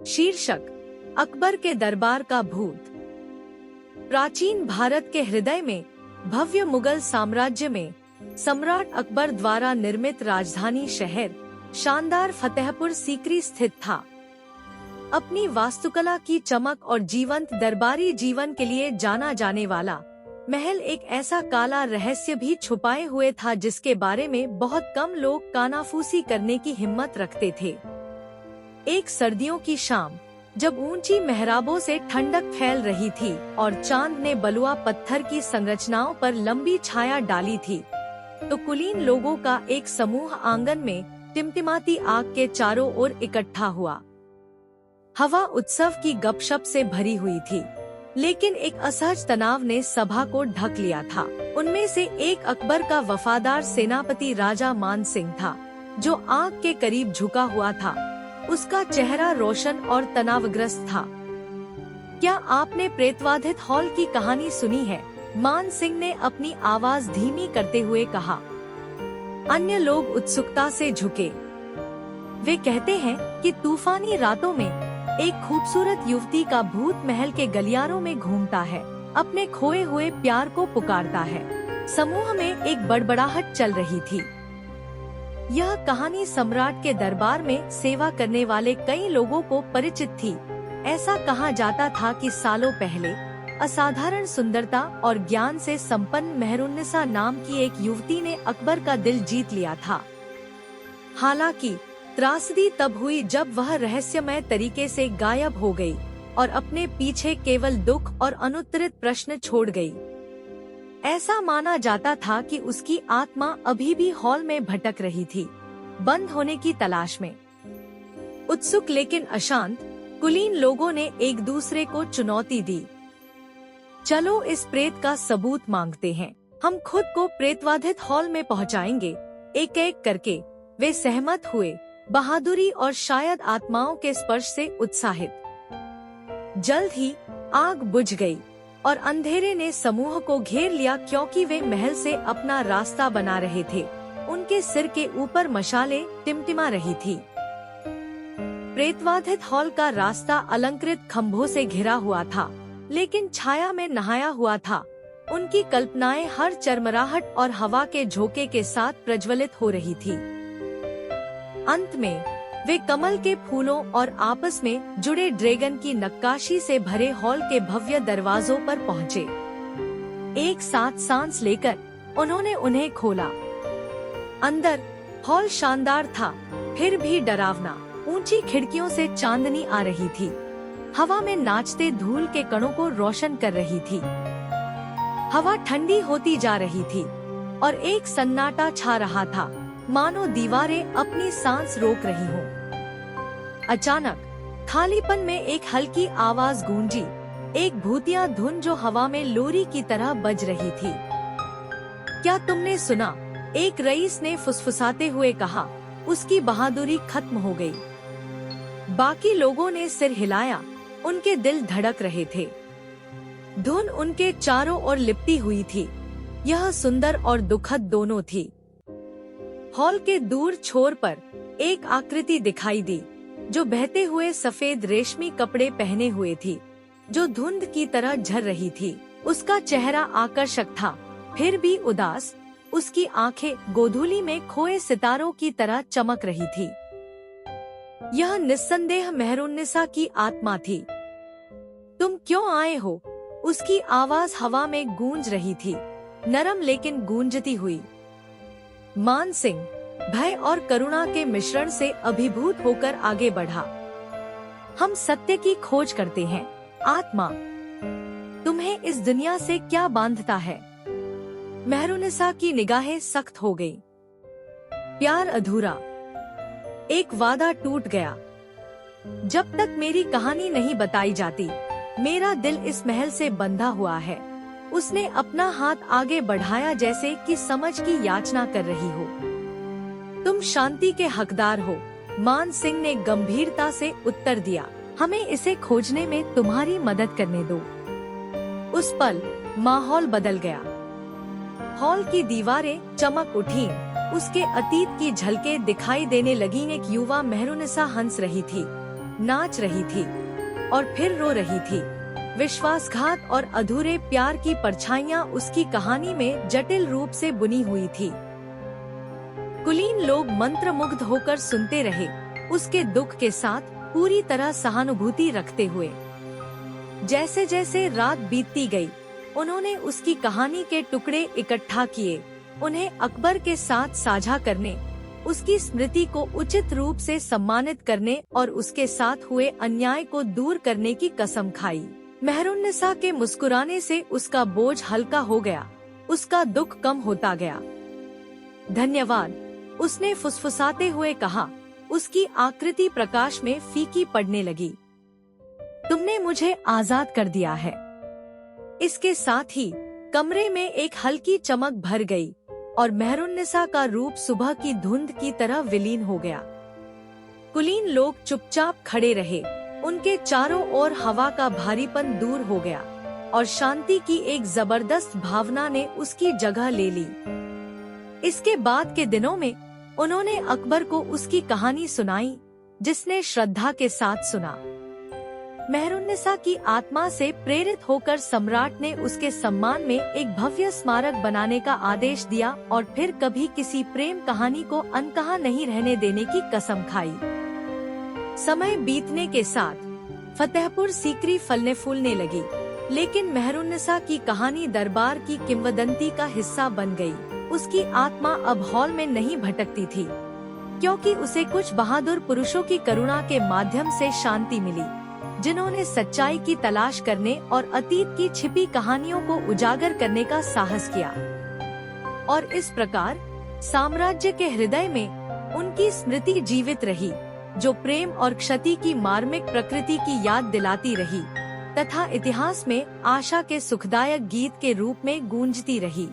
शीर्षक: अकबर के दरबार का भूत। प्राचीन भारत के हृदय में भव्य मुगल साम्राज्य में सम्राट अकबर द्वारा निर्मित राजधानी शहर शानदार फतेहपुर सीकरी स्थित था। अपनी वास्तुकला की चमक और जीवंत दरबारी जीवन के लिए जाना जाने वाला महल एक ऐसा काला रहस्य भी छुपाए हुए था जिसके बारे में बहुत कम लोग कानाफूसी करने की हिम्मत रखते थे। एक सर्दियों की शाम, जब ऊंची मेहराबों से ठंडक फैल रही थी और चांद ने बलुआ पत्थर की संरचनाओं पर लंबी छाया डाली थी, तो कुलीन लोगों का एक समूह आंगन में टिमटिमाती आग के चारों ओर इकट्ठा हुआ। हवा उत्सव की गपशप से भरी हुई थी, लेकिन एक असहज तनाव ने सभा को ढक लिया था। उनमें से एक अकबर का वफादार सेनापति राजा मान सिंह था, जो आग के करीब झुका हुआ था। उसका चेहरा रोशन और तनावग्रस्त था। क्या आपने प्रेतवाधित हॉल की कहानी सुनी है? मान सिंह ने अपनी आवाज धीमी करते हुए कहा। अन्य लोग उत्सुकता से झुके। वे कहते हैं कि तूफानी रातों में एक खूबसूरत युवती का भूत महल के गलियारों में घूमता है, अपने खोए हुए प्यार को पुकारता है। समूह में एक बड़बड़ाहट चल रही थी। यह कहानी सम्राट के दरबार में सेवा करने वाले कई लोगों को परिचित थी। ऐसा कहा जाता था कि सालों पहले असाधारण सुंदरता और ज्ञान से संपन्न मेहरुन्निसा नाम की एक युवती ने अकबर का दिल जीत लिया था। हालांकि त्रासदी तब हुई जब वह रहस्यमय तरीके से गायब हो गई और अपने पीछे केवल दुख और अनुत्तरित प्रश्न छोड़ गई। ऐसा माना जाता था कि उसकी आत्मा अभी भी हॉल में भटक रही थी, बंद होने की तलाश में। उत्सुक लेकिन अशांत कुलीन लोगों ने एक दूसरे को चुनौती दी। चलो इस प्रेत का सबूत मांगते हैं, हम खुद को प्रेतवाधित हॉल में पहुंचाएंगे। एक एक करके वे सहमत हुए, बहादुरी और शायद आत्माओं के स्पर्श से उत्साहित। जल्द ही आग बुझ गई और अंधेरे ने समूह को घेर लिया, क्योंकि वे महल से अपना रास्ता बना रहे थे। उनके सिर के ऊपर मशालें टिमटिमा रही थी। प्रेतवाधित हॉल का रास्ता अलंकृत खंभों से घिरा हुआ था, लेकिन छाया में नहाया हुआ था। उनकी कल्पनाएं हर चरमराहट और हवा के झोंके के साथ प्रज्वलित हो रही थी। अंत में वे कमल के फूलों और आपस में जुड़े ड्रैगन की नक्काशी से भरे हॉल के भव्य दरवाजों पर पहुँचे। एक साथ सांस लेकर उन्होंने उन्हें खोला। अंदर हॉल शानदार था, फिर भी डरावना। ऊंची खिड़कियों से चांदनी आ रही थी, हवा में नाचते धूल के कणों को रोशन कर रही थी। हवा ठंडी होती जा रही थी और एक सन्नाटा छा रहा था, मानो दीवारें अपनी सांस रोक रही हों। अचानक खालीपन में एक हल्की आवाज गूंजी, एक भूतिया धुन जो हवा में लोरी की तरह बज रही थी। क्या तुमने सुना? एक रईस ने फुसफुसाते हुए कहा। उसकी बहादुरी खत्म हो गई। बाकी लोगों ने सिर हिलाया, उनके दिल धड़क रहे थे। धुन उनके चारों ओर लिपटी हुई थी। यह सुंदर और दुखद दोनों थी। हॉल के दूर छोर पर एक आकृति दिखाई दी, जो बहते हुए सफेद रेशमी कपड़े पहने हुए थी, जो धुंध की तरह झर रही थी। उसका चेहरा आकर्षक था, फिर भी उदास। उसकी आंखें गोधूली में खोए सितारों की तरह चमक रही थी। यह निस्संदेह मेहरुन्निसा की आत्मा थी। तुम क्यों आए हो? उसकी आवाज हवा में गूंज रही थी, नरम लेकिन गूंजती हुई। मान सिंह भय और करुणा के मिश्रण से अभिभूत होकर आगे बढ़ा। हम सत्य की खोज करते हैं। आत्मा, तुम्हें इस दुनिया से क्या बांधता है? मेहरुन्निसा की निगाहें सख्त हो गईं। प्यार अधूरा। एक वादा टूट गया। जब तक मेरी कहानी नहीं बताई जाती, मेरा दिल इस महल से बंधा हुआ है। उसने अपना हाथ आगे बढ़ाया, जैसे कि समझ की याचना कर रही हो। तुम शांति के हकदार हो, मान सिंह ने गंभीरता से उत्तर दिया। हमें इसे खोजने में तुम्हारी मदद करने दो। उस पल माहौल बदल गया। हॉल की दीवारें चमक उठीं, उसके अतीत की झलकें दिखाई देने लगीं। एक युवा मेहरुन्निसा हंस रही थी, नाच रही थी और फिर रो रही थी। विश्वासघात और अधूरे प्यार की परछाइयां उसकी कहानी में जटिल रूप से बुनी हुई थी। कुलीन लोग मंत्रमुग्ध होकर सुनते रहे, उसके दुख के साथ पूरी तरह सहानुभूति रखते हुए। जैसे जैसे रात बीतती गई, उन्होंने उसकी कहानी के टुकड़े इकट्ठा किए, उन्हें अकबर के साथ साझा करने, उसकी स्मृति को उचित रूप से सम्मानित करने और उसके साथ हुए अन्याय को दूर करने की कसम खाई। मेहरुन्निसा के मुस्कुराने से उसका बोझ हल्का हो गया, उसका दुख कम होता गया। धन्यवाद, उसने फुसफुसाते हुए कहा। उसकी आकृति प्रकाश में फीकी पड़ने लगी। तुमने मुझे आजाद कर दिया है। इसके साथ ही कमरे में एक हल्की चमक भर गई और मेहरुन्निसा का रूप सुबह की धुंध की तरह विलीन हो गया। कुलीन लोग चुपचाप खड़े रहे, उनके चारों ओर हवा का भारीपन दूर हो गया और शांति की एक जबरदस्त भावना ने उसकी जगह ले ली। इसके बाद के दिनों में उन्होंने अकबर को उसकी कहानी सुनाई, जिसने श्रद्धा के साथ सुना। मेहरुन्निसा की आत्मा से प्रेरित होकर सम्राट ने उसके सम्मान में एक भव्य स्मारक बनाने का आदेश दिया और फिर कभी किसी प्रेम कहानी को अनकहा नहीं रहने देने की कसम खाई। समय बीतने के साथ फतेहपुर सीकरी फलने फूलने लगी, लेकिन मेहरुन्निसा की कहानी दरबार की किंवदंती का हिस्सा बन गई। उसकी आत्मा अब हॉल में नहीं भटकती थी, क्योंकि उसे कुछ बहादुर पुरुषों की करुणा के माध्यम से शांति मिली, जिन्होंने सच्चाई की तलाश करने और अतीत की छिपी कहानियों को उजागर करने का साहस किया। और इस प्रकार साम्राज्य के हृदय में उनकी स्मृति जीवित रही, जो प्रेम और क्षति की मार्मिक प्रकृति की याद दिलाती रही तथा इतिहास में आशा के सुखदायक गीत के रूप में गूंजती रही।